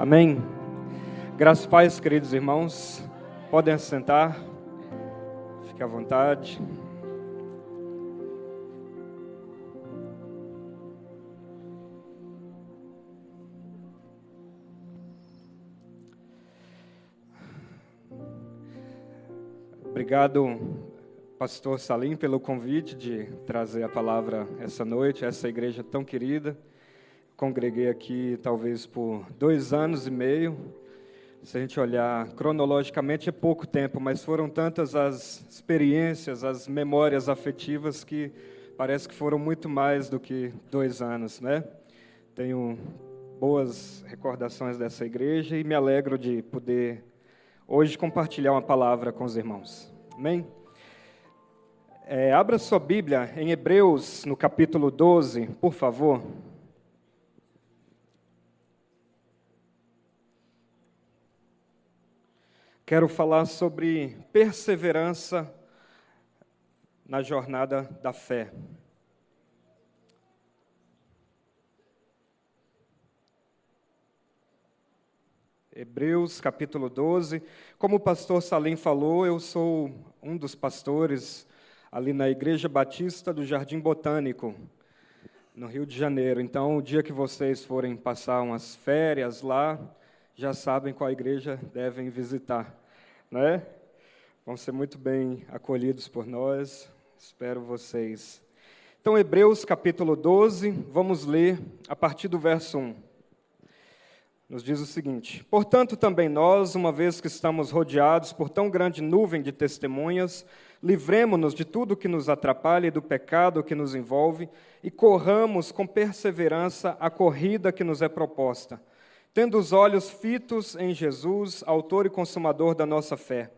Amém. Graças e paz, queridos irmãos. Podem assentar. Fique à vontade. Obrigado, pastor Salim, pelo convite de trazer a palavra essa noite, essa igreja tão querida. Congreguei aqui talvez por 2 anos e meio. Se a gente olhar cronologicamente é pouco tempo, mas foram tantas as experiências, as memórias afetivas que parece que foram muito mais do que 2 anos, né? Tenho boas recordações dessa igreja e me alegro de poder hoje compartilhar uma palavra com os irmãos. Amém? Abra sua Bíblia em Hebreus, no capítulo 12, por favor. Quero falar sobre perseverança na jornada da fé. Hebreus, capítulo 12. Como o pastor Salim falou, eu sou um dos pastores ali na Igreja Batista do Jardim Botânico, no Rio de Janeiro. Então, o dia que vocês forem passar umas férias lá, já sabem qual igreja devem visitar, né? Vão ser muito bem acolhidos por nós. Espero vocês. Então, Hebreus, capítulo 12, vamos ler a partir do verso 1. Nos diz o seguinte: portanto, também nós, uma vez que estamos rodeados por tão grande nuvem de testemunhas, livremo-nos de tudo que nos atrapalha e do pecado que nos envolve, e corramos com perseverança a corrida que nos é proposta, tendo os olhos fitos em Jesus, autor e consumador da nossa fé.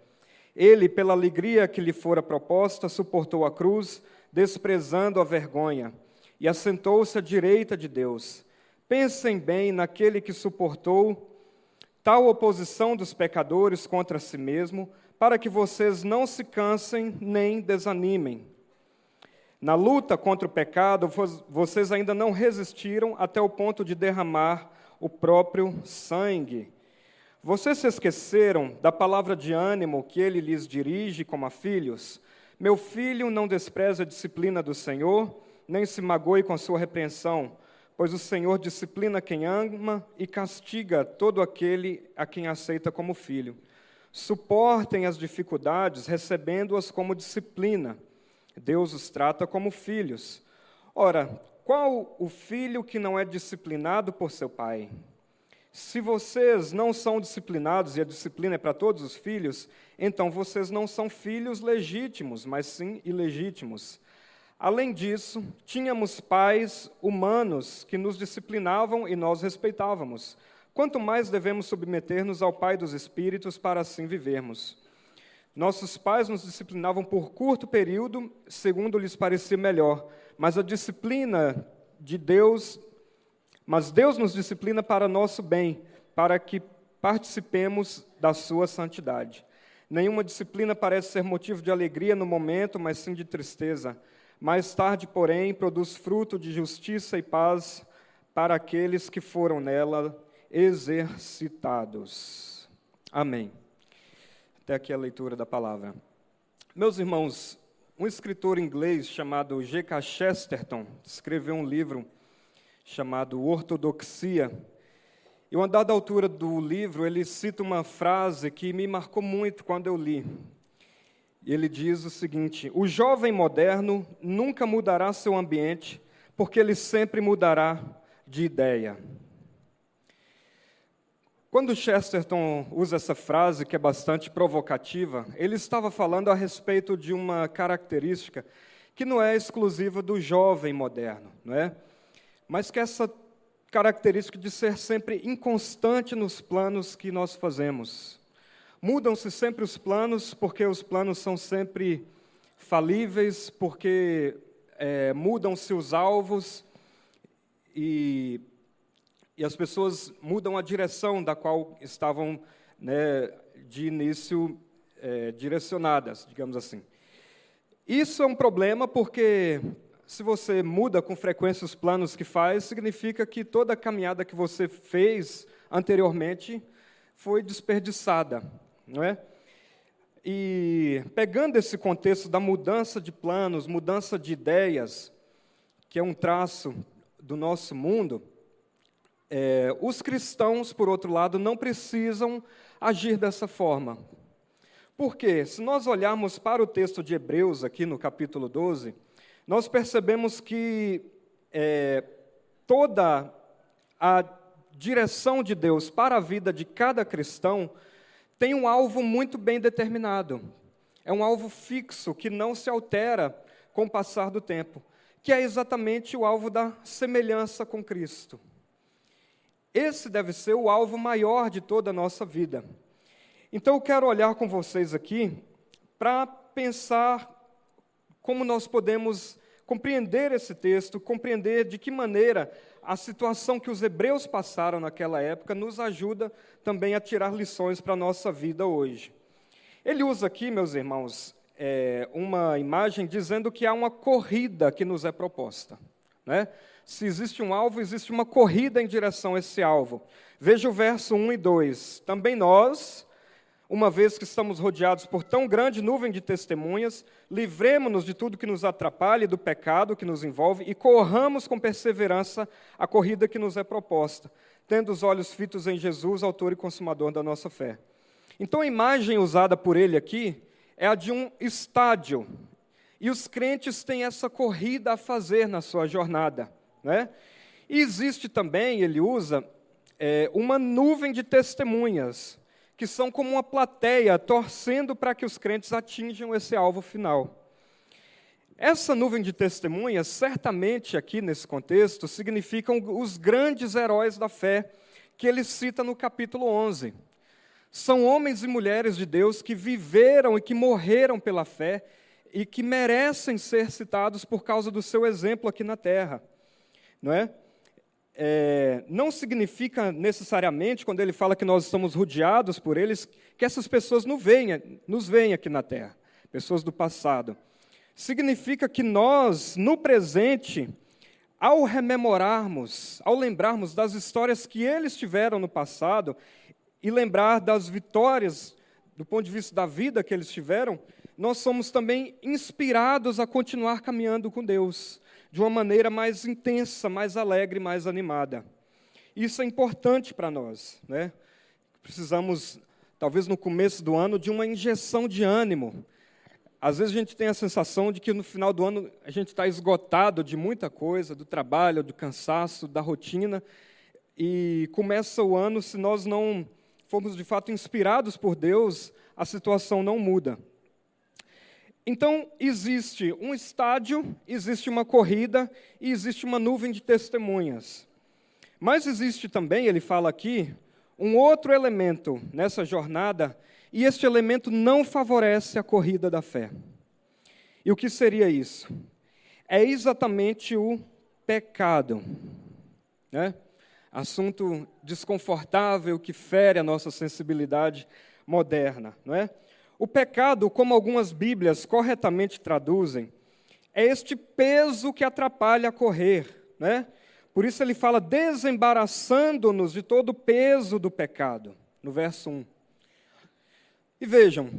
Ele, pela alegria que lhe fora proposta, suportou a cruz, desprezando a vergonha, e assentou-se à direita de Deus. Pensem bem naquele que suportou tal oposição dos pecadores contra si mesmo, para que vocês não se cansem nem desanimem. Na luta contra o pecado, vocês ainda não resistiram até o ponto de derramar o próprio sangue. Vocês se esqueceram da palavra de ânimo que ele lhes dirige como a filhos? Meu filho, não despreze a disciplina do Senhor, nem se magoe com sua repreensão, pois o Senhor disciplina quem ama e castiga todo aquele a quem aceita como filho. Suportem as dificuldades, recebendo-as como disciplina. Deus os trata como filhos. Ora, qual o filho que não é disciplinado por seu pai? Se vocês não são disciplinados, e a disciplina é para todos os filhos, então vocês não são filhos legítimos, mas sim ilegítimos. Além disso, tínhamos pais humanos que nos disciplinavam e nós respeitávamos. Quanto mais devemos submeter-nos ao Pai dos Espíritos para assim vivermos. Nossos pais nos disciplinavam por curto período, segundo lhes parecia melhor, mas Deus nos disciplina para nosso bem, para que participemos da sua santidade. Nenhuma disciplina parece ser motivo de alegria no momento, mas sim de tristeza. Mais tarde, porém, produz fruto de justiça e paz para aqueles que foram nela exercitados. Amém. Até aqui a leitura da palavra. Meus irmãos, um escritor inglês chamado G.K. Chesterton escreveu um livro chamado Ortodoxia. E uma dada altura do livro, ele cita uma frase que me marcou muito quando eu li. E ele diz o seguinte: o jovem moderno nunca mudará seu ambiente, porque ele sempre mudará de ideia. Quando Chesterton usa essa frase, que é bastante provocativa, ele estava falando a respeito de uma característica que não é exclusiva do jovem moderno, não é? Mas que essa característica de ser sempre inconstante nos planos que nós fazemos. Mudam-se sempre os planos, porque os planos são sempre falíveis, porque mudam-se os alvos e as pessoas mudam a direção da qual estavam, né, de início direcionadas, digamos assim. Isso é um problema porque se você muda com frequência os planos que faz, significa que toda a caminhada que você fez anteriormente foi desperdiçada, não é? E pegando esse contexto da mudança de planos, mudança de ideias, que é um traço do nosso mundo, os cristãos, por outro lado, não precisam agir dessa forma. Por quê? Se nós olharmos para o texto de Hebreus, aqui no capítulo 12, nós percebemos que toda a direção de Deus para a vida de cada cristão tem um alvo muito bem determinado. É um alvo fixo, que não se altera com o passar do tempo, que é exatamente o alvo da semelhança com Cristo. Esse deve ser o alvo maior de toda a nossa vida. Então, eu quero olhar com vocês aqui para pensar como nós podemos compreender esse texto, compreender de que maneira a situação que os hebreus passaram naquela época nos ajuda também a tirar lições para a nossa vida hoje. Ele usa aqui, meus irmãos, uma imagem dizendo que há uma corrida que nos é proposta, né? Se existe um alvo, existe uma corrida em direção a esse alvo. Veja o verso 1 e 2. Também nós, uma vez que estamos rodeados por tão grande nuvem de testemunhas, livremo-nos de tudo que nos atrapalha e do pecado que nos envolve e corramos com perseverança a corrida que nos é proposta, tendo os olhos fitos em Jesus, autor e consumador da nossa fé. Então a imagem usada por ele aqui é a de um estádio, e os crentes têm essa corrida a fazer na sua jornada, né? E existe também, ele usa, uma nuvem de testemunhas, que são como uma plateia torcendo para que os crentes atinjam esse alvo final. Essa nuvem de testemunhas, certamente aqui nesse contexto, significam os grandes heróis da fé que ele cita no capítulo 11. São homens e mulheres de Deus que viveram e que morreram pela fé e que merecem ser citados por causa do seu exemplo aqui na terra, não é? Não significa necessariamente, quando ele fala que nós estamos rodeados por eles, que essas pessoas nos veem aqui na terra, pessoas do passado. Significa que nós, no presente, ao rememorarmos, ao lembrarmos das histórias que eles tiveram no passado e lembrar das vitórias do ponto de vista da vida que eles tiveram, nós somos também inspirados a continuar caminhando com Deus de uma maneira mais intensa, mais alegre, mais animada. Isso é importante para nós, né? Precisamos, talvez no começo do ano, de uma injeção de ânimo. Às vezes a gente tem a sensação de que no final do ano a gente está esgotado de muita coisa, do trabalho, do cansaço, da rotina, e começa o ano, se nós não formos de fato inspirados por Deus, a situação não muda. Então, existe um estádio, existe uma corrida e existe uma nuvem de testemunhas. Mas existe também, ele fala aqui, um outro elemento nessa jornada, e este elemento não favorece a corrida da fé. E o que seria isso? É exatamente o pecado, né? Assunto desconfortável que fere a nossa sensibilidade moderna, não é? O pecado, como algumas Bíblias corretamente traduzem, é este peso que atrapalha a correr, né? Por isso ele fala desembaraçando-nos de todo o peso do pecado, no verso 1. E vejam,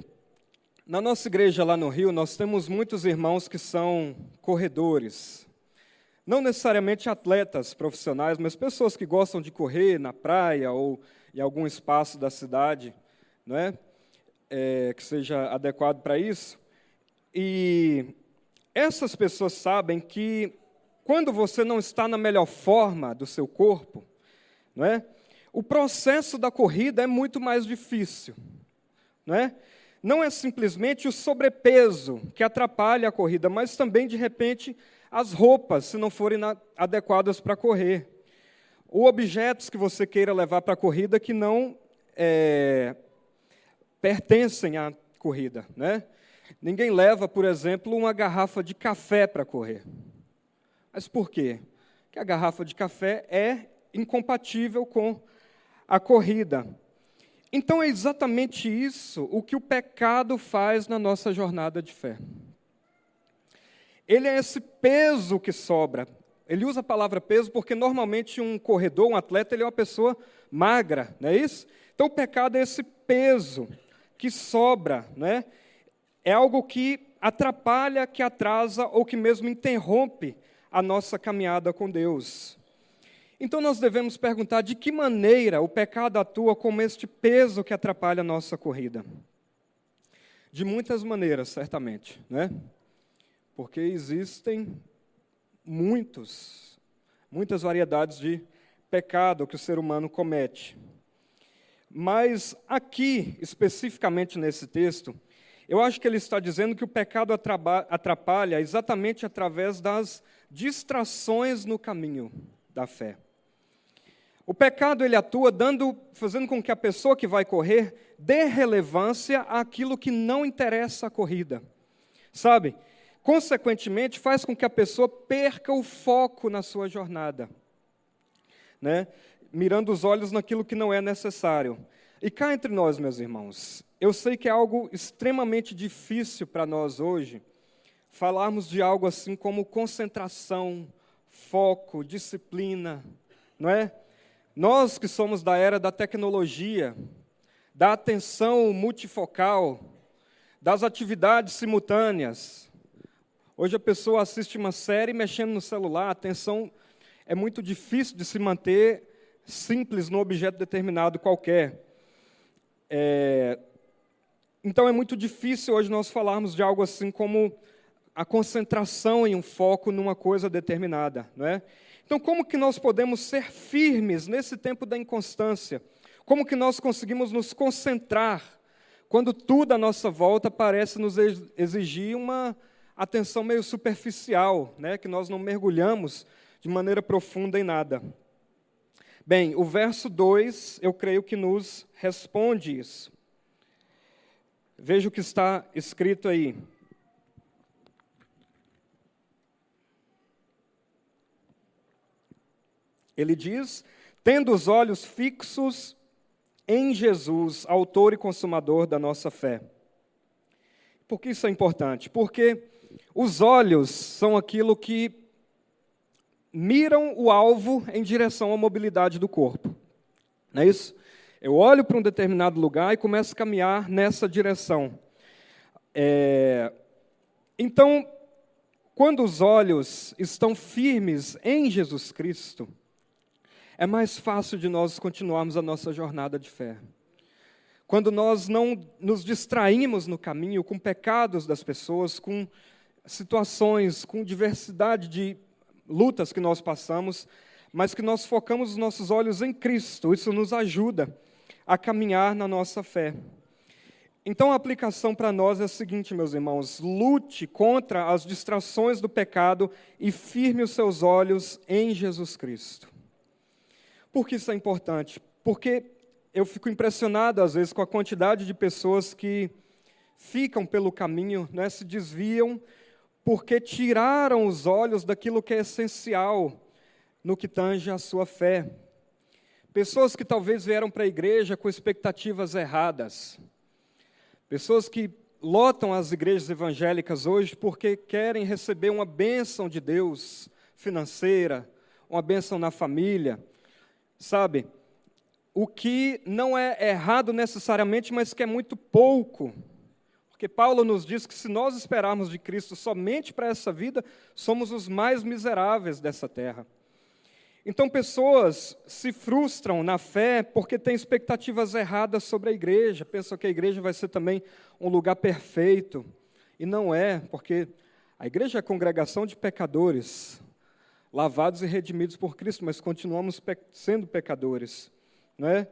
na nossa igreja lá no Rio, nós temos muitos irmãos que são corredores. Não necessariamente atletas profissionais, mas pessoas que gostam de correr na praia ou em algum espaço da cidade, não é? Que seja adequado para isso. E essas pessoas sabem que quando você não está na melhor forma do seu corpo, não é? O processo da corrida é muito mais difícil, não é? Não é simplesmente o sobrepeso que atrapalha a corrida, mas também, de repente, as roupas, se não forem adequadas para correr. Ou objetos que você queira levar para a corrida que não pertencem à corrida, né? Ninguém leva, por exemplo, uma garrafa de café para correr. Mas por quê? Porque a garrafa de café é incompatível com a corrida. Então é exatamente isso o que o pecado faz na nossa jornada de fé. Ele é esse peso que sobra. Ele usa a palavra peso porque normalmente um corredor, um atleta, ele é uma pessoa magra, não é isso? Então, o pecado é esse peso que sobra, né? É algo que atrapalha, que atrasa ou que mesmo interrompe a nossa caminhada com Deus. Então, nós devemos perguntar de que maneira o pecado atua como este peso que atrapalha a nossa corrida. De muitas maneiras, certamente, né? Porque existem muitas variedades de pecado que o ser humano comete. Mas aqui, especificamente nesse texto, eu acho que ele está dizendo que o pecado atrapalha exatamente através das distrações no caminho da fé. O pecado, ele atua fazendo com que a pessoa que vai correr dê relevância àquilo que não interessa à corrida. Sabe? Consequentemente, faz com que a pessoa perca o foco na sua jornada, né? Mirando os olhos naquilo que não é necessário. E cá entre nós, meus irmãos, eu sei que é algo extremamente difícil para nós hoje falarmos de algo assim como concentração, foco, disciplina, não é? Nós que somos da era da tecnologia, da atenção multifocal, das atividades simultâneas. Hoje a pessoa assiste uma série mexendo no celular, a atenção é muito difícil de se manter simples no objeto determinado qualquer. Então é muito difícil hoje nós falarmos de algo assim como a concentração em um foco numa coisa determinada, não é? Então, como que nós podemos ser firmes nesse tempo da inconstância? Como que nós conseguimos nos concentrar quando tudo à nossa volta parece nos exigir uma atenção meio superficial, né? Que nós não mergulhamos de maneira profunda em nada? Bem, o verso 2, eu creio que nos responde isso. Veja o que está escrito aí. Ele diz, tendo os olhos fixos em Jesus, autor e consumador da nossa fé. Por que isso é importante? Porque os olhos são aquilo que miram o alvo em direção à mobilidade do corpo. Não é isso? Eu olho para um determinado lugar e começo a caminhar nessa direção. Então, quando os olhos estão firmes em Jesus Cristo, é mais fácil de nós continuarmos a nossa jornada de fé. Quando nós não nos distraímos no caminho com pecados das pessoas, com situações, com diversidade de lutas que nós passamos, mas que nós focamos os nossos olhos em Cristo, isso nos ajuda a caminhar na nossa fé. Então a aplicação para nós é a seguinte, meus irmãos: lute contra as distrações do pecado e firme os seus olhos em Jesus Cristo. Por que isso é importante? Porque eu fico impressionado, às vezes, com a quantidade de pessoas que ficam pelo caminho, né, se desviam, porque tiraram os olhos daquilo que é essencial no que tange a sua fé. Pessoas que talvez vieram para a igreja com expectativas erradas. Pessoas que lotam as igrejas evangélicas hoje porque querem receber uma bênção de Deus financeira, uma bênção na família. Sabe, o que não é errado necessariamente, mas que é muito pouco. Porque Paulo nos diz que se nós esperarmos de Cristo somente para essa vida, somos os mais miseráveis dessa terra. Então, pessoas se frustram na fé porque têm expectativas erradas sobre a igreja, pensam que a igreja vai ser também um lugar perfeito. E não é, porque a igreja é a congregação de pecadores, lavados e redimidos por Cristo, mas continuamos sendo pecadores, não é?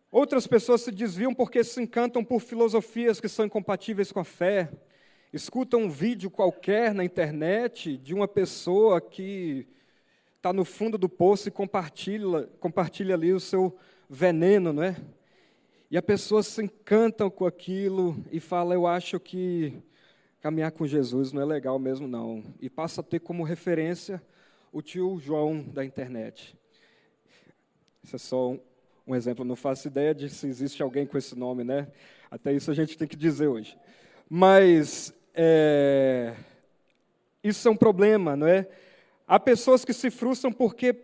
Outras pessoas se desviam porque se encantam por filosofias que são incompatíveis com a fé, escutam um vídeo qualquer na internet de uma pessoa que está no fundo do poço e compartilha ali o seu veneno, não é? E a pessoa se encanta com aquilo e fala, eu acho que caminhar com Jesus não é legal mesmo não, e passa a ter como referência o tio João da internet. Isso é só um exemplo, eu não faço ideia de se existe alguém com esse nome, né? Até isso a gente tem que dizer hoje. Mas isso é um problema, não é? Há pessoas que se frustram porque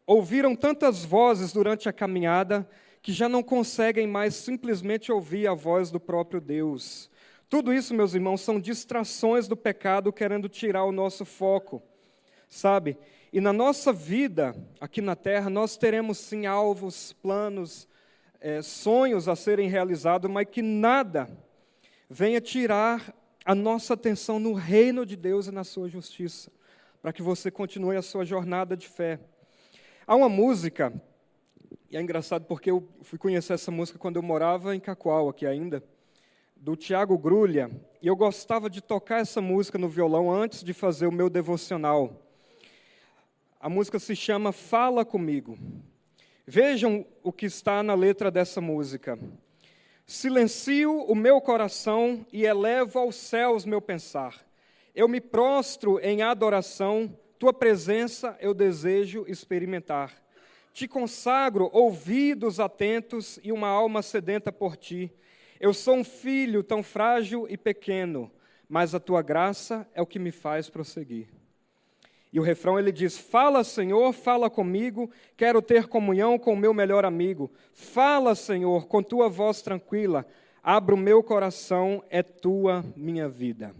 ouviram tantas vozes durante a caminhada que já não conseguem mais simplesmente ouvir a voz do próprio Deus. Tudo isso, meus irmãos, são distrações do pecado querendo tirar o nosso foco, sabe? E na nossa vida, aqui na terra, nós teremos sim alvos, planos, sonhos a serem realizados, mas que nada venha tirar a nossa atenção no reino de Deus e na sua justiça, para que você continue a sua jornada de fé. Há uma música, e é engraçado porque eu fui conhecer essa música quando eu morava em Cacoal, aqui ainda, do Tiago Grulha, e eu gostava de tocar essa música no violão antes de fazer o meu devocional. A música se chama Fala Comigo. Vejam o que está na letra dessa música. Silencio o meu coração e elevo aos céus meu pensar. Eu me prostro em adoração, tua presença eu desejo experimentar. Te consagro ouvidos atentos e uma alma sedenta por ti. Eu sou um filho tão frágil e pequeno, mas a tua graça é o que me faz prosseguir. E o refrão ele diz, fala Senhor, fala comigo, quero ter comunhão com o meu melhor amigo. Fala Senhor, com tua voz tranquila, abra o meu coração, é tua minha vida.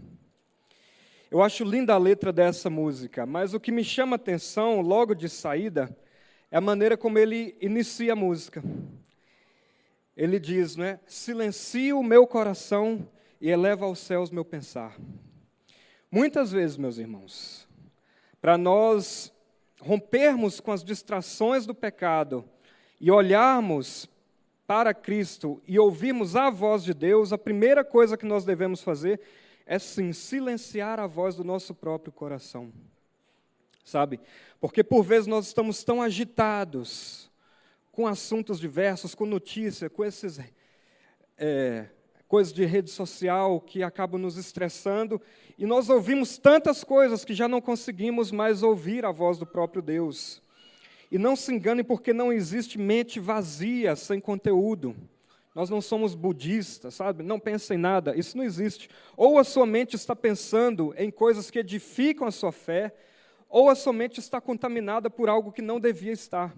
Eu acho linda a letra dessa música, mas o que me chama a atenção logo de saída é a maneira como ele inicia a música. Ele diz, né, silencio o meu coração e eleva aos céus meu pensar. Muitas vezes, meus irmãos, para nós rompermos com as distrações do pecado e olharmos para Cristo e ouvirmos a voz de Deus, a primeira coisa que nós devemos fazer é sim silenciar a voz do nosso próprio coração. Sabe? Porque por vezes nós estamos tão agitados com assuntos diversos, com notícia, com esses coisas de rede social que acabam nos estressando, e nós ouvimos tantas coisas que já não conseguimos mais ouvir a voz do próprio Deus. E não se engane, porque não existe mente vazia, sem conteúdo. Nós não somos budistas, sabe? Não pensa em nada, isso não existe. Ou a sua mente está pensando em coisas que edificam a sua fé, ou a sua mente está contaminada por algo que não devia estar.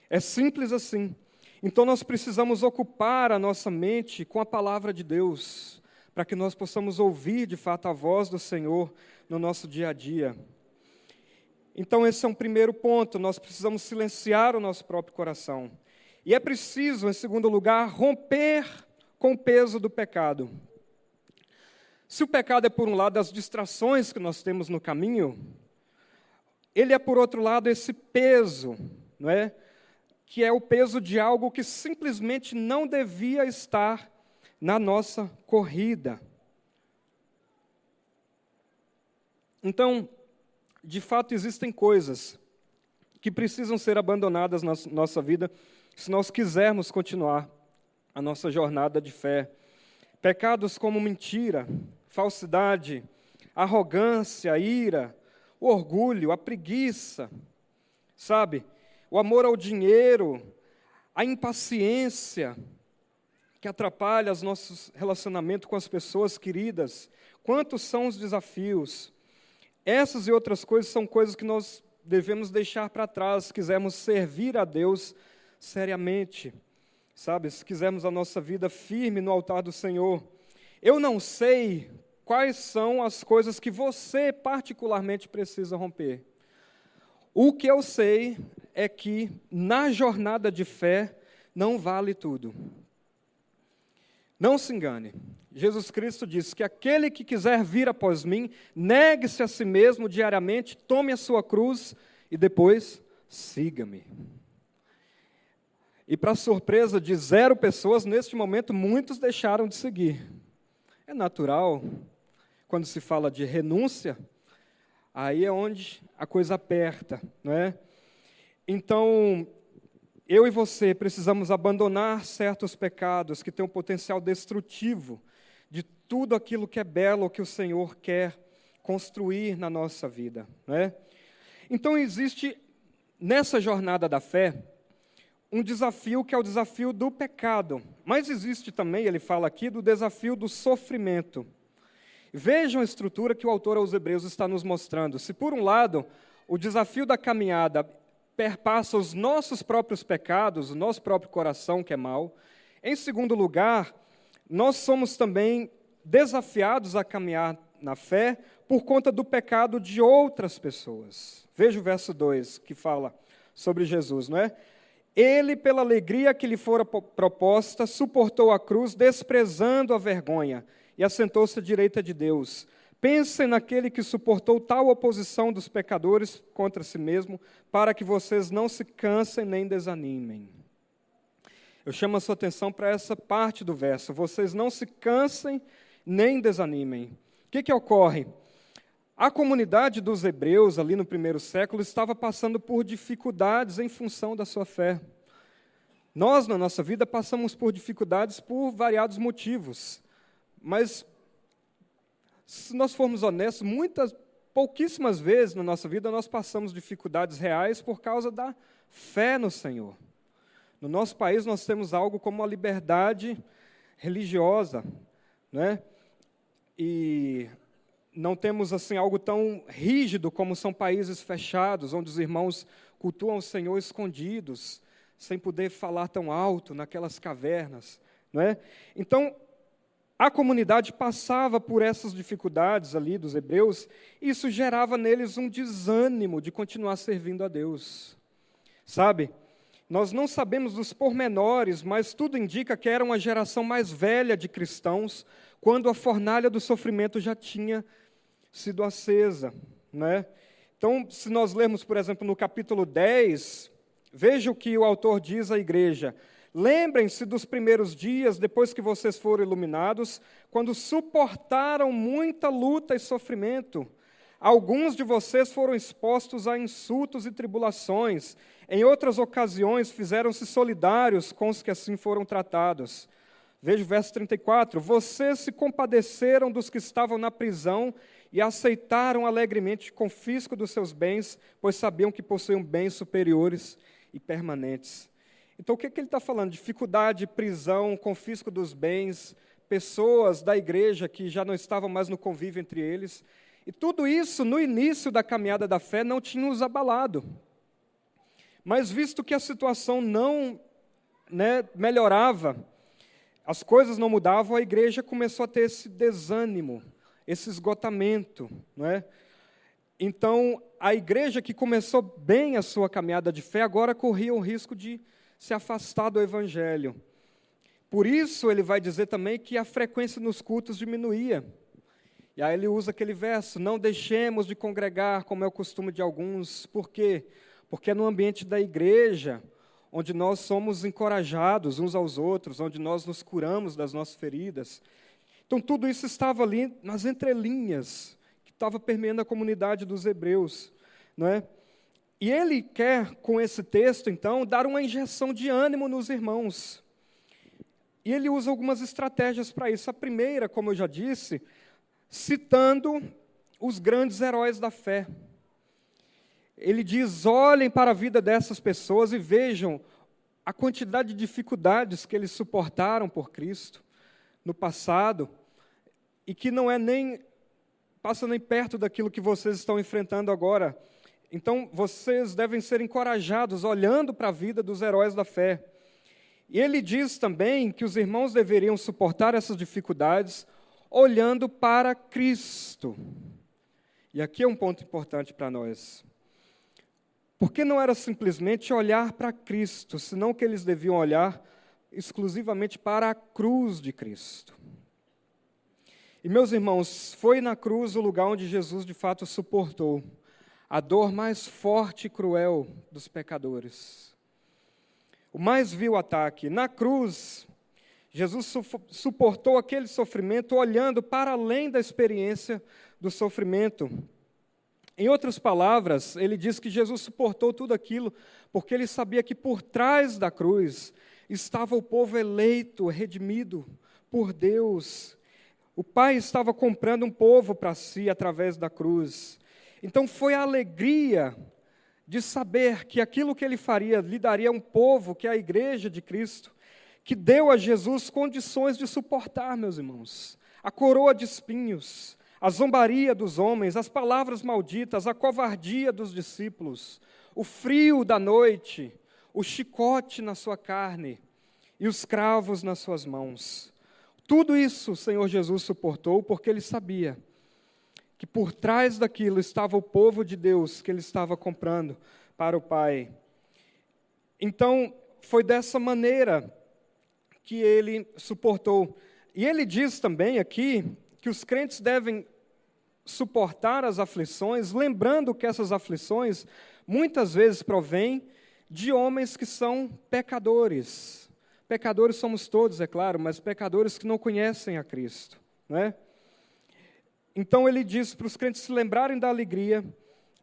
É simples assim. Então nós precisamos ocupar a nossa mente com a palavra de Deus, para que nós possamos ouvir de fato a voz do Senhor no nosso dia a dia. Então esse é um primeiro ponto, nós precisamos silenciar o nosso próprio coração. E é preciso, em segundo lugar, romper com o peso do pecado. Se o pecado é, por um lado, as distrações que nós temos no caminho, ele é, por outro lado, esse peso, não é? Que é o peso de algo que simplesmente não devia estar na nossa corrida. Então, de fato, existem coisas que precisam ser abandonadas na nossa vida se nós quisermos continuar a nossa jornada de fé. Pecados como mentira, falsidade, arrogância, ira, o orgulho, a preguiça, sabe? O amor ao dinheiro, a impaciência que atrapalha os nossos relacionamentos com as pessoas queridas. Quantos são os desafios? Essas e outras coisas são coisas que nós devemos deixar para trás, se quisermos servir a Deus seriamente, sabe? Se quisermos a nossa vida firme no altar do Senhor. Eu não sei quais são as coisas que você particularmente precisa romper. O que eu sei é que na jornada de fé não vale tudo. Não se engane. Jesus Cristo disse que aquele que quiser vir após mim, negue-se a si mesmo diariamente, tome a sua cruz e depois siga-me. E para surpresa de 0 pessoas, neste momento, muitos deixaram de seguir. É natural, quando se fala de renúncia, aí é onde a coisa aperta, não é? Então, eu e você precisamos abandonar certos pecados que têm um potencial destrutivo de tudo aquilo que é belo, que o Senhor quer construir na nossa vida, não é? Então, existe, nessa jornada da fé, um desafio que é o desafio do pecado. Mas existe também, ele fala aqui, do desafio do sofrimento. Vejam a estrutura que o autor aos Hebreus está nos mostrando. Se por um lado, o desafio da caminhada perpassa os nossos próprios pecados, o nosso próprio coração que é mau. Em segundo lugar, nós somos também desafiados a caminhar na fé por conta do pecado de outras pessoas. Veja o verso 2, que fala sobre Jesus, não é? Ele, pela alegria que lhe fora proposta, suportou a cruz, desprezando a vergonha, e assentou-se à direita de Deus. Pensem naquele que suportou tal oposição dos pecadores contra si mesmo, para que vocês não se cansem nem desanimem. Eu chamo a sua atenção para essa parte do verso. Vocês não se cansem nem desanimem. O que ocorre? A comunidade dos hebreus, ali no primeiro século, estava passando por dificuldades em função da sua fé. Nós, na nossa vida, passamos por dificuldades por variados motivos. Mas, se nós formos honestos, pouquíssimas vezes na nossa vida nós passamos dificuldades reais por causa da fé no Senhor. No nosso país nós temos algo como a liberdade religiosa, né? E não temos assim algo tão rígido como são países fechados, onde os irmãos cultuam o Senhor escondidos, sem poder falar tão alto naquelas cavernas, não é? Então, a comunidade passava por essas dificuldades ali dos hebreus, e isso gerava neles um desânimo de continuar servindo a Deus. Sabe? Nós não sabemos dos pormenores, mas tudo indica que era uma geração mais velha de cristãos, quando a fornalha do sofrimento já tinha sido acesa, né? Então, se nós lermos, por exemplo, no capítulo 10, veja o que o autor diz à igreja. Lembrem-se dos primeiros dias, depois que vocês foram iluminados, quando suportaram muita luta e sofrimento. Alguns de vocês foram expostos a insultos e tribulações. Em outras ocasiões, fizeram-se solidários com os que assim foram tratados. Veja o verso 34. Vocês se compadeceram dos que estavam na prisão e aceitaram alegremente o confisco dos seus bens, pois sabiam que possuíam bens superiores e permanentes. Então, o que ele está falando? Dificuldade, prisão, confisco dos bens, pessoas da igreja que já não estavam mais no convívio entre eles. E tudo isso, no início da caminhada da fé, não tinha os abalado. Mas, visto que a situação não melhorava, as coisas não mudavam, a igreja começou a ter esse desânimo, esse esgotamento, não é? Então, a igreja que começou bem a sua caminhada de fé, agora corria o risco de se afastar do Evangelho. Por isso, ele vai dizer também que a frequência nos cultos diminuía. E aí ele usa aquele verso, não deixemos de congregar, como é o costume de alguns. Por quê? Porque é no ambiente da igreja, onde nós somos encorajados uns aos outros, onde nós nos curamos das nossas feridas. Então, tudo isso estava ali nas entrelinhas, que estava permeando a comunidade dos hebreus, não é? E ele quer, com esse texto, então, dar uma injeção de ânimo nos irmãos. E ele usa algumas estratégias para isso. A primeira, como eu já disse, citando os grandes heróis da fé. Ele diz, olhem para a vida dessas pessoas e vejam a quantidade de dificuldades que eles suportaram por Cristo no passado, e que não passa nem perto daquilo que vocês estão enfrentando agora. Então, vocês devem ser encorajados olhando para a vida dos heróis da fé. E ele diz também que os irmãos deveriam suportar essas dificuldades olhando para Cristo. E aqui é um ponto importante para nós. Porque não era simplesmente olhar para Cristo, senão que eles deviam olhar exclusivamente para a cruz de Cristo. E, meus irmãos, foi na cruz o lugar onde Jesus, de fato, suportou a dor mais forte e cruel dos pecadores. O mais vil ataque. Na cruz, Jesus suportou aquele sofrimento olhando para além da experiência do sofrimento. Em outras palavras, ele diz que Jesus suportou tudo aquilo porque ele sabia que por trás da cruz estava o povo eleito, redimido por Deus. O Pai estava comprando um povo para si através da cruz. Então foi a alegria de saber que aquilo que ele faria lhe daria um povo, que é a igreja de Cristo, que deu a Jesus condições de suportar, meus irmãos, a coroa de espinhos, a zombaria dos homens, as palavras malditas, a covardia dos discípulos, o frio da noite, o chicote na sua carne e os cravos nas suas mãos. Tudo isso o Senhor Jesus suportou porque Ele sabia que por trás daquilo estava o povo de Deus que Ele estava comprando para o Pai. Então, foi dessa maneira que Ele suportou. E Ele diz também aqui que os crentes devem suportar as aflições, lembrando que essas aflições muitas vezes provêm de homens que são pecadores. Pecadores somos todos, é claro, mas pecadores que não conhecem a Cristo, não é? Então ele diz para os crentes se lembrarem da alegria,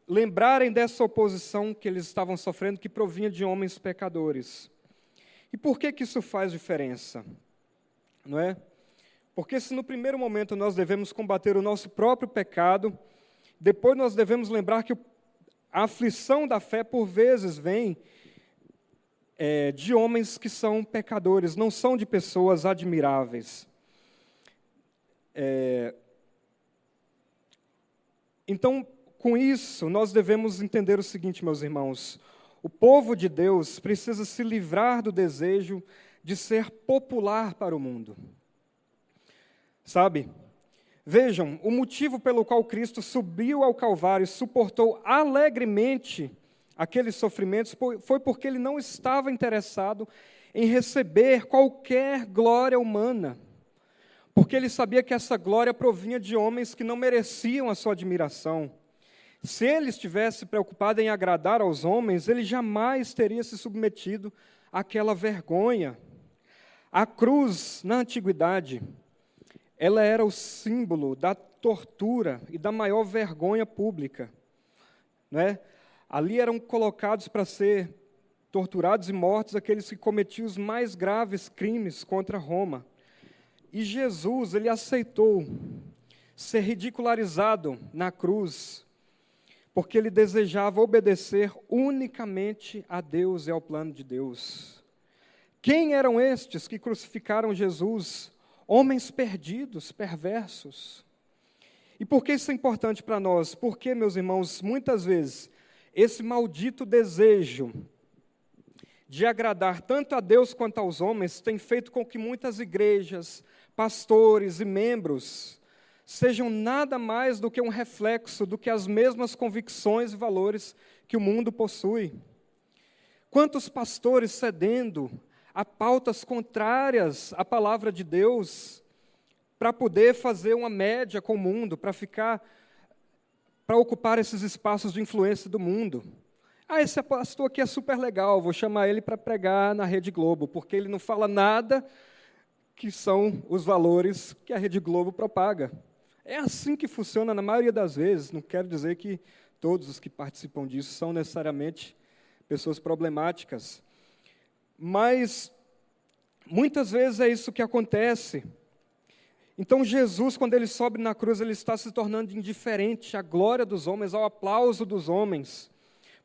lembrarem dessa oposição que eles estavam sofrendo, que provinha de homens pecadores. E por que isso faz diferença? Não é? Porque se no primeiro momento nós devemos combater o nosso próprio pecado, depois nós devemos lembrar que a aflição da fé, por vezes, vem de homens que são pecadores, não são de pessoas admiráveis. Então, com isso, nós devemos entender o seguinte, meus irmãos: o povo de Deus precisa se livrar do desejo de ser popular para o mundo. Sabe? Vejam, o motivo pelo qual Cristo subiu ao Calvário e suportou alegremente aqueles sofrimentos foi porque Ele não estava interessado em receber qualquer glória humana. Porque Ele sabia que essa glória provinha de homens que não mereciam a sua admiração. Se Ele estivesse preocupado em agradar aos homens, Ele jamais teria se submetido àquela vergonha. A cruz, na antiguidade, ela era o símbolo da tortura e da maior vergonha pública, né? Ali eram colocados para ser torturados e mortos aqueles que cometiam os mais graves crimes contra Roma. E Jesus, Ele aceitou ser ridicularizado na cruz, porque Ele desejava obedecer unicamente a Deus e ao plano de Deus. Quem eram estes que crucificaram Jesus? Homens perdidos, perversos. E por que isso é importante para nós? Porque, meus irmãos, muitas vezes, esse maldito desejo de agradar tanto a Deus quanto aos homens tem feito com que muitas igrejas, pastores e membros sejam nada mais do que um reflexo do que as mesmas convicções e valores que o mundo possui. Quantos pastores cedendo a pautas contrárias à palavra de Deus, para poder fazer uma média com o mundo, para ocupar esses espaços de influência do mundo. Esse pastor aqui é super legal, vou chamar ele para pregar na Rede Globo, porque ele não fala nada que são os valores que a Rede Globo propaga. É assim que funciona na maioria das vezes, não quero dizer que todos os que participam disso são necessariamente pessoas problemáticas. Mas, muitas vezes é isso que acontece. Então, Jesus, quando Ele sobe na cruz, Ele está se tornando indiferente à glória dos homens, ao aplauso dos homens,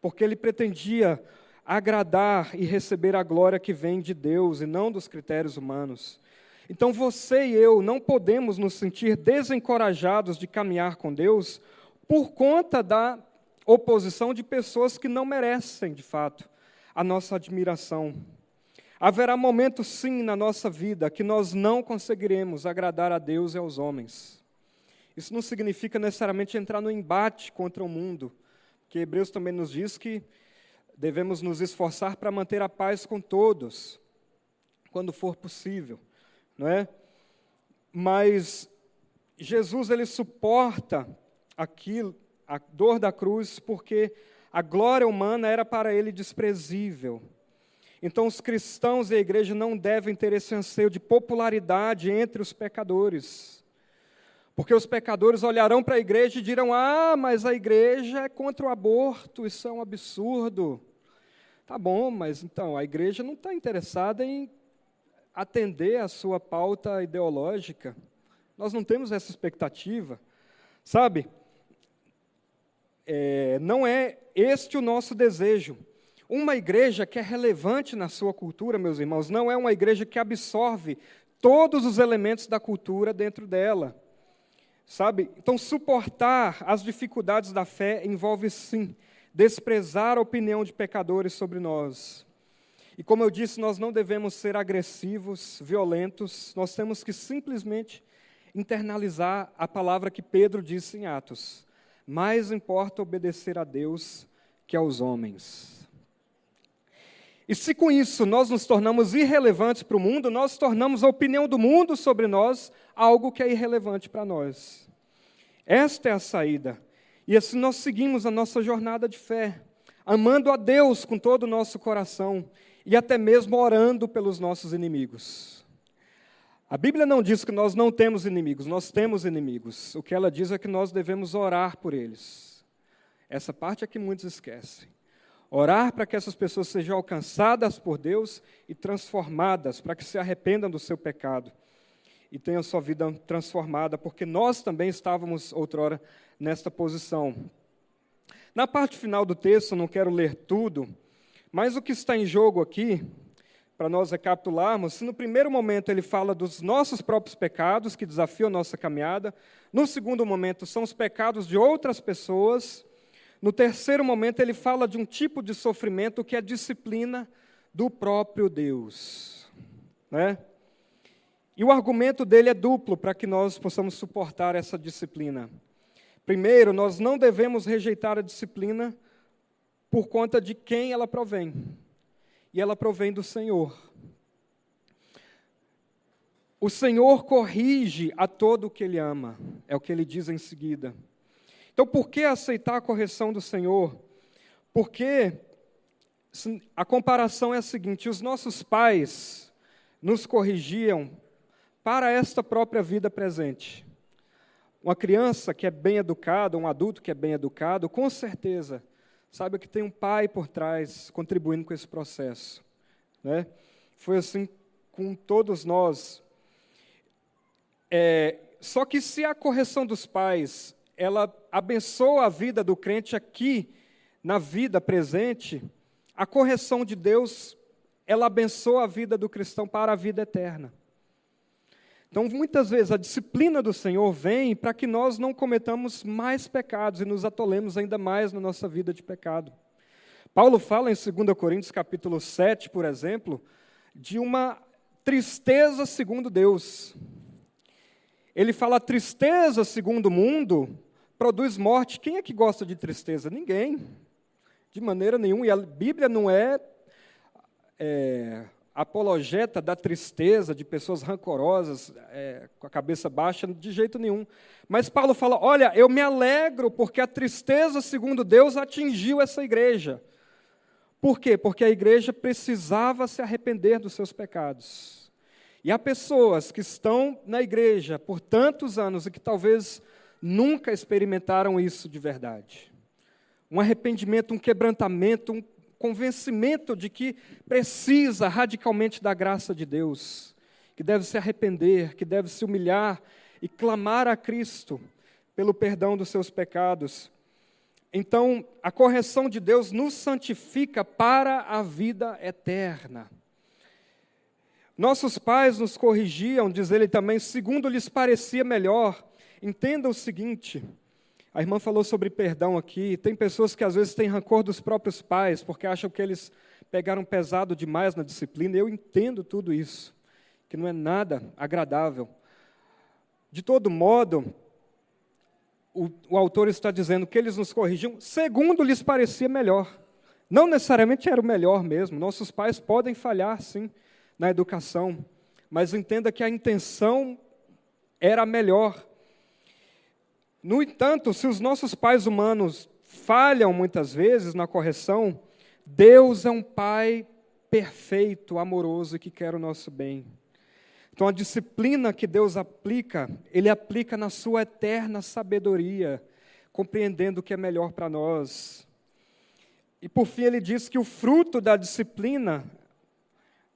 porque Ele pretendia agradar e receber a glória que vem de Deus e não dos critérios humanos. Então, você e eu não podemos nos sentir desencorajados de caminhar com Deus por conta da oposição de pessoas que não merecem, de fato, a nossa admiração. Haverá momentos, sim, na nossa vida que nós não conseguiremos agradar a Deus e aos homens. Isso não significa necessariamente entrar no embate contra o mundo, porque Hebreus também nos diz que devemos nos esforçar para manter a paz com todos, quando for possível, não é? Mas Jesus, Ele suporta aquilo, a dor da cruz, porque a glória humana era para Ele desprezível. Então, os cristãos e a igreja não devem ter esse anseio de popularidade entre os pecadores. Porque os pecadores olharão para a igreja e dirão: mas a igreja é contra o aborto, isso é um absurdo. Tá bom, mas então, a igreja não está interessada em atender a sua pauta ideológica. Nós não temos essa expectativa, sabe? Não é este o nosso desejo. Uma igreja que é relevante na sua cultura, meus irmãos, não é uma igreja que absorve todos os elementos da cultura dentro dela, sabe? Então, suportar as dificuldades da fé envolve, sim, desprezar a opinião de pecadores sobre nós. E como eu disse, nós não devemos ser agressivos, violentos, nós temos que simplesmente internalizar a palavra que Pedro disse em Atos. Mais importa obedecer a Deus que aos homens. E se com isso nós nos tornamos irrelevantes para o mundo, nós tornamos a opinião do mundo sobre nós algo que é irrelevante para nós. Esta é a saída. E assim nós seguimos a nossa jornada de fé, amando a Deus com todo o nosso coração e até mesmo orando pelos nossos inimigos. A Bíblia não diz que nós não temos inimigos, nós temos inimigos. O que ela diz é que nós devemos orar por eles. Essa parte é que muitos esquecem. Orar para que essas pessoas sejam alcançadas por Deus e transformadas, para que se arrependam do seu pecado e tenham sua vida transformada, porque nós também estávamos outrora nesta posição. Na parte final do texto, não quero ler tudo, mas o que está em jogo aqui, para nós recapitularmos, se no primeiro momento ele fala dos nossos próprios pecados, que desafiam a nossa caminhada, no segundo momento são os pecados de outras pessoas, no terceiro momento ele fala de um tipo de sofrimento que é a disciplina do próprio Deus, né? E o argumento dele é duplo para que nós possamos suportar essa disciplina. Primeiro, nós não devemos rejeitar a disciplina por conta de quem ela provém. E ela provém do Senhor. O Senhor corrige a todo o que Ele ama, é o que Ele diz em seguida. Então, por que aceitar a correção do Senhor? Porque a comparação é a seguinte: os nossos pais nos corrigiam para esta própria vida presente. Uma criança que é bem educada, um adulto que é bem educado, com certeza, sabe que tem um pai por trás contribuindo com esse processo, né? Foi assim com todos nós. Só que se a correção dos pais, ela abençoa a vida do crente aqui, na vida presente, a correção de Deus, ela abençoa a vida do cristão para a vida eterna. Então, muitas vezes, a disciplina do Senhor vem para que nós não cometamos mais pecados e nos atolemos ainda mais na nossa vida de pecado. Paulo fala em 2 Coríntios, capítulo 7, por exemplo, de uma tristeza segundo Deus. Ele fala, a tristeza segundo o mundo produz morte. Quem é que gosta de tristeza? Ninguém, de maneira nenhuma. E a Bíblia não é apologeta da tristeza, de pessoas rancorosas, com a cabeça baixa, de jeito nenhum. Mas Paulo fala, olha, eu me alegro porque a tristeza, segundo Deus, atingiu essa igreja. Por quê? Porque a igreja precisava se arrepender dos seus pecados. E há pessoas que estão na igreja por tantos anos e que talvez nunca experimentaram isso de verdade. Um arrependimento, um quebrantamento, um convencimento de que precisa radicalmente da graça de Deus, que deve se arrepender, que deve se humilhar e clamar a Cristo pelo perdão dos seus pecados. Então, a correção de Deus nos santifica para a vida eterna. Nossos pais nos corrigiam, diz ele também, segundo lhes parecia melhor. Entenda o seguinte, a irmã falou sobre perdão aqui, tem pessoas que às vezes têm rancor dos próprios pais, porque acham que eles pegaram pesado demais na disciplina, eu entendo tudo isso, que não é nada agradável. De todo modo, o autor está dizendo que eles nos corrigiam segundo lhes parecia melhor. Não necessariamente era o melhor mesmo, nossos pais podem falhar, sim, na educação, mas entenda que a intenção era a melhor. No entanto, se os nossos pais humanos falham muitas vezes na correção, Deus é um Pai perfeito, amoroso e que quer o nosso bem. Então, a disciplina que Deus aplica, Ele aplica na sua eterna sabedoria, compreendendo o que é melhor para nós. E, por fim, Ele diz que o fruto da disciplina,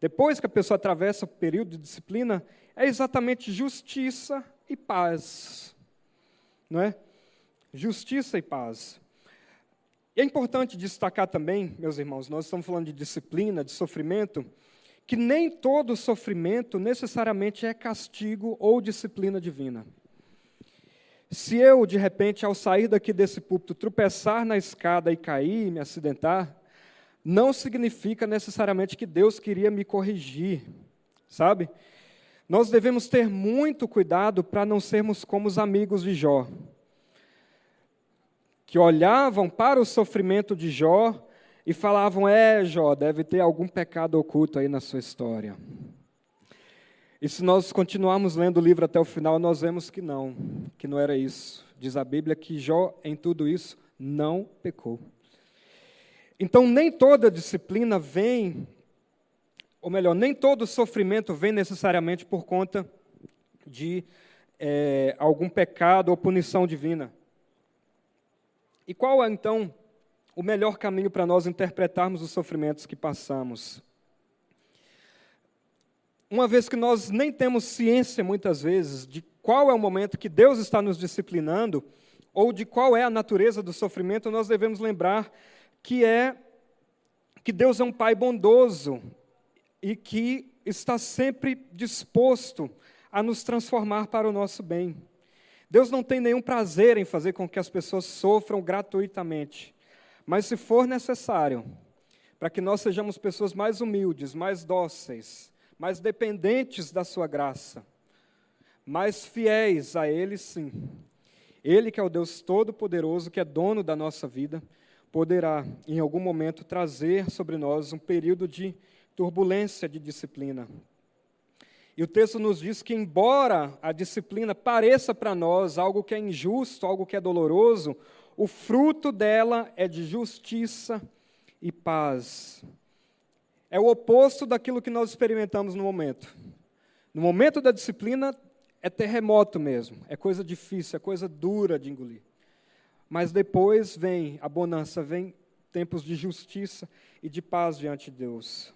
depois que a pessoa atravessa o período de disciplina, é exatamente justiça e paz. Não é? Justiça e paz. E é importante destacar também, meus irmãos, nós estamos falando de disciplina, de sofrimento, que nem todo sofrimento necessariamente é castigo ou disciplina divina. Se eu, de repente, ao sair daqui desse púlpito, tropeçar na escada e cair, me acidentar, não significa necessariamente que Deus queria me corrigir, sabe? Nós devemos ter muito cuidado para não sermos como os amigos de Jó, que olhavam para o sofrimento de Jó e falavam: Jó, deve ter algum pecado oculto aí na sua história. E se nós continuarmos lendo o livro até o final, nós vemos que não era isso. Diz a Bíblia que Jó, em tudo isso, não pecou. Então, nem toda disciplina vem, ou melhor, nem todo sofrimento vem necessariamente por conta de algum pecado ou punição divina. E qual é, então, o melhor caminho para nós interpretarmos os sofrimentos que passamos? Uma vez que nós nem temos ciência, muitas vezes, de qual é o momento que Deus está nos disciplinando, ou de qual é a natureza do sofrimento, nós devemos lembrar que Deus é um Pai bondoso e que está sempre disposto a nos transformar para o nosso bem. Deus não tem nenhum prazer em fazer com que as pessoas sofram gratuitamente, mas se for necessário, para que nós sejamos pessoas mais humildes, mais dóceis, mais dependentes da sua graça, mais fiéis a Ele, sim. Ele, que é o Deus Todo-Poderoso, que é dono da nossa vida, poderá, em algum momento, trazer sobre nós um período de turbulência, de disciplina. E o texto nos diz que, embora a disciplina pareça para nós algo que é injusto, algo que é doloroso, o fruto dela é de justiça e paz. É o oposto daquilo que nós experimentamos no momento. No momento da disciplina, é terremoto mesmo, é coisa difícil, é coisa dura de engolir. Mas depois vem a bonança, vem tempos de justiça e de paz diante de Deus.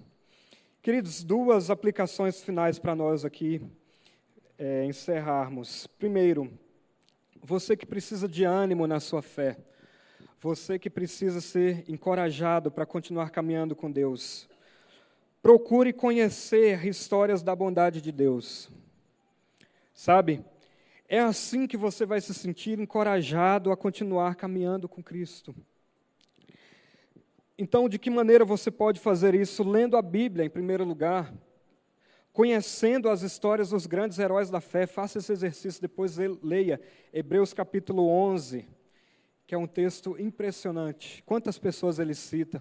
Queridos, duas aplicações finais para nós aqui encerrarmos. Primeiro, você que precisa de ânimo na sua fé, você que precisa ser encorajado para continuar caminhando com Deus, procure conhecer histórias da bondade de Deus. Sabe, é assim que você vai se sentir encorajado a continuar caminhando com Cristo. Então, de que maneira você pode fazer isso? Lendo a Bíblia, em primeiro lugar, conhecendo as histórias dos grandes heróis da fé. Faça esse exercício, depois leia Hebreus capítulo 11, que é um texto impressionante. Quantas pessoas ele cita?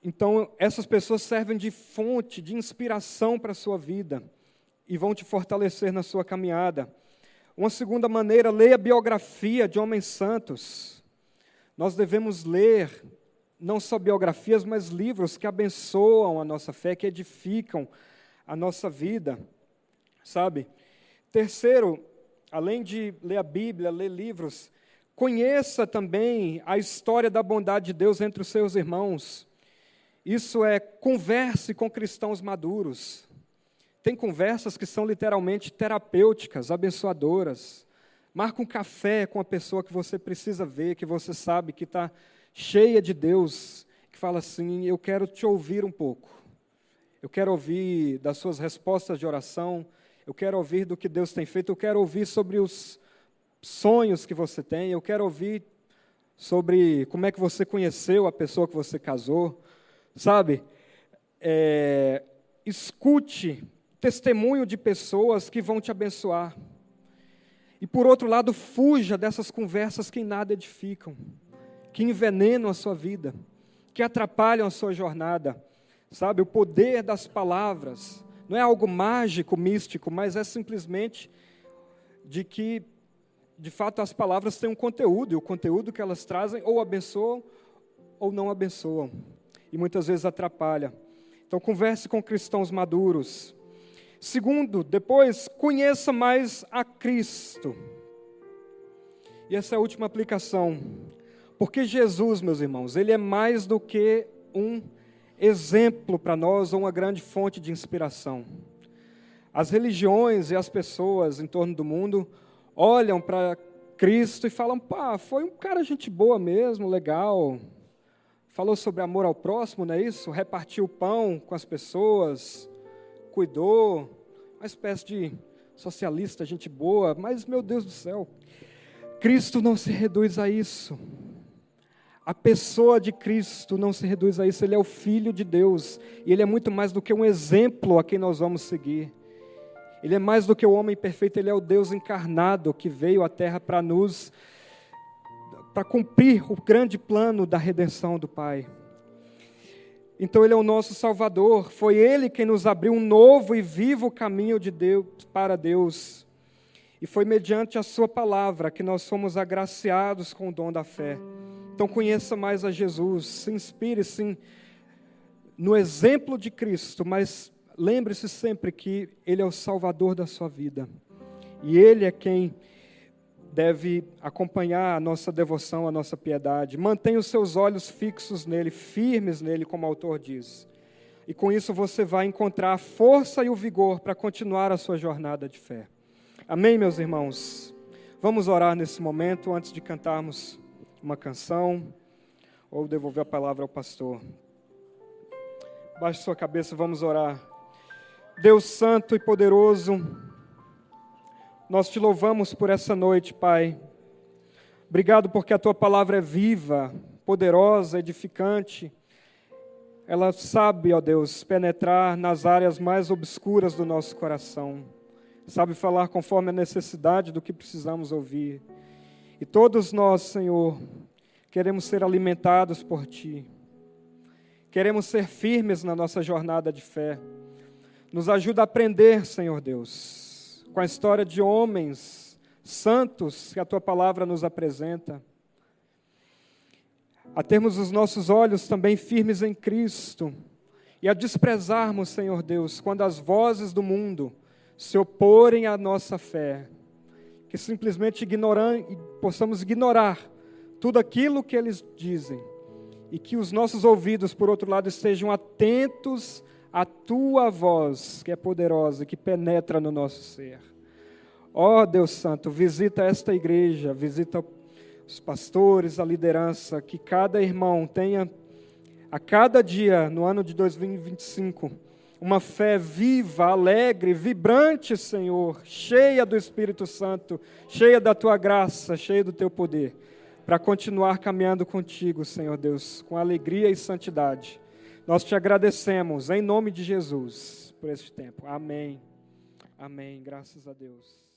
Então, essas pessoas servem de fonte, de inspiração para a sua vida e vão te fortalecer na sua caminhada. Uma segunda maneira, leia a biografia de homens santos. Nós devemos ler não só biografias, mas livros que abençoam a nossa fé, que edificam a nossa vida, sabe? Terceiro, além de ler a Bíblia, ler livros, conheça também a história da bondade de Deus entre os seus irmãos. Isso é, converse com cristãos maduros. Tem conversas que são literalmente terapêuticas, abençoadoras. Marca um café com a pessoa que você precisa ver, que você sabe que está cheia de Deus, que fala assim: eu quero te ouvir um pouco. Eu quero ouvir das suas respostas de oração, eu quero ouvir do que Deus tem feito, eu quero ouvir sobre os sonhos que você tem, eu quero ouvir sobre como é que você conheceu a pessoa que você casou. Sabe, escute testemunho de pessoas que vão te abençoar. E, por outro lado, fuja dessas conversas que em nada edificam, que envenenam a sua vida, que atrapalham a sua jornada. Sabe, o poder das palavras não é algo mágico, místico, mas é simplesmente de que, de fato, as palavras têm um conteúdo, e o conteúdo que elas trazem ou abençoam ou não abençoam. E muitas vezes atrapalha. Então, converse com cristãos maduros. Segundo, depois, conheça mais a Cristo. E essa é a última aplicação. Porque Jesus, meus irmãos, Ele é mais do que um exemplo para nós ou uma grande fonte de inspiração. As religiões e as pessoas em torno do mundo olham para Cristo e falam: pá, foi um cara gente boa mesmo, legal. Falou sobre amor ao próximo, não é isso? Repartiu o pão com as pessoas, cuidou, uma espécie de socialista, gente boa, mas, meu Deus do céu, Cristo não se reduz a isso. A pessoa de Cristo não se reduz a isso, Ele é o Filho de Deus, e Ele é muito mais do que um exemplo a quem nós vamos seguir. Ele é mais do que o homem perfeito, Ele é o Deus encarnado que veio à terra para cumprir o grande plano da redenção do Pai. Então Ele é o nosso Salvador, foi Ele quem nos abriu um novo e vivo caminho de Deus para Deus. E foi mediante a sua palavra que nós somos agraciados com o dom da fé. Então conheça mais a Jesus, se inspire sim no exemplo de Cristo, mas lembre-se sempre que Ele é o Salvador da sua vida. E Ele é quem deve acompanhar a nossa devoção, a nossa piedade. Mantenha os seus olhos fixos nele, firmes nele, como o autor diz. E com isso você vai encontrar a força e o vigor para continuar a sua jornada de fé. Amém, meus irmãos? Vamos orar nesse momento, antes de cantarmos uma canção, ou devolver a palavra ao pastor. Baixe sua cabeça, vamos orar. Deus santo e poderoso, nós te louvamos por essa noite, Pai. Obrigado porque a Tua palavra é viva, poderosa, edificante. Ela sabe, ó Deus, penetrar nas áreas mais obscuras do nosso coração. Sabe falar conforme a necessidade do que precisamos ouvir. E todos nós, Senhor, queremos ser alimentados por Ti. Queremos ser firmes na nossa jornada de fé. Nos ajuda a aprender, Senhor Deus, com a história de homens santos que a Tua palavra nos apresenta. A termos os nossos olhos também firmes em Cristo e a desprezarmos, Senhor Deus, quando as vozes do mundo se oporem à nossa fé, que simplesmente possamos ignorar tudo aquilo que eles dizem e que os nossos ouvidos, por outro lado, estejam atentos à Tua voz, que é poderosa, que penetra no nosso ser. Ó Deus Santo, visita esta igreja, visita os pastores, a liderança, que cada irmão tenha, a cada dia, no ano de 2025, uma fé viva, alegre, vibrante, Senhor, cheia do Espírito Santo, cheia da Tua graça, cheia do Teu poder, para continuar caminhando contigo, Senhor Deus, com alegria e santidade. Nós te agradecemos, em nome de Jesus, por este tempo. Amém. Amém. Graças a Deus.